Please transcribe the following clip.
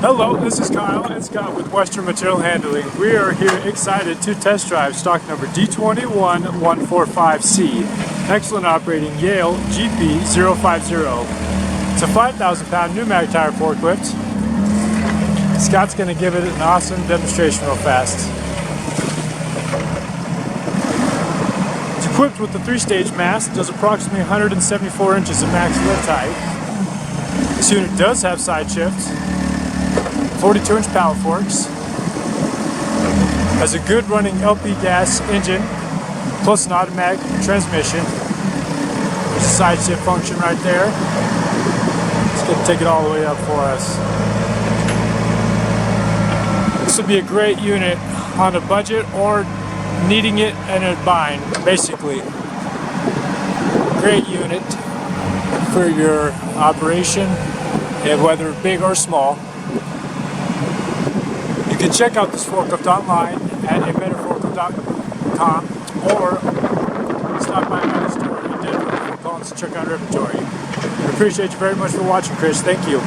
Hello, this is Kyle and Scott with Western Material Handling. We are here excited to test drive stock number D21145C. Excellent operating Yale GP050. It's a 5,000-pound pneumatic tire forklift. Scott's going to give it an awesome demonstration real fast. It's equipped with a 3-stage mast, does approximately 174 inches of max lift height. This unit does have side shifts, 42-inch power forks, has a good running LP gas engine, plus an automatic transmission. There's a side shift function right there. It's going to take it all the way up for us. This would be a great unit on a budget or needing it in a bind, basically. Great unit for your operation, whether big or small. You can check out this forklift online at abetterforklift.com or stop by my store in Denver for calls to check out our inventory. I appreciate you very much for watching, Chris. Thank you.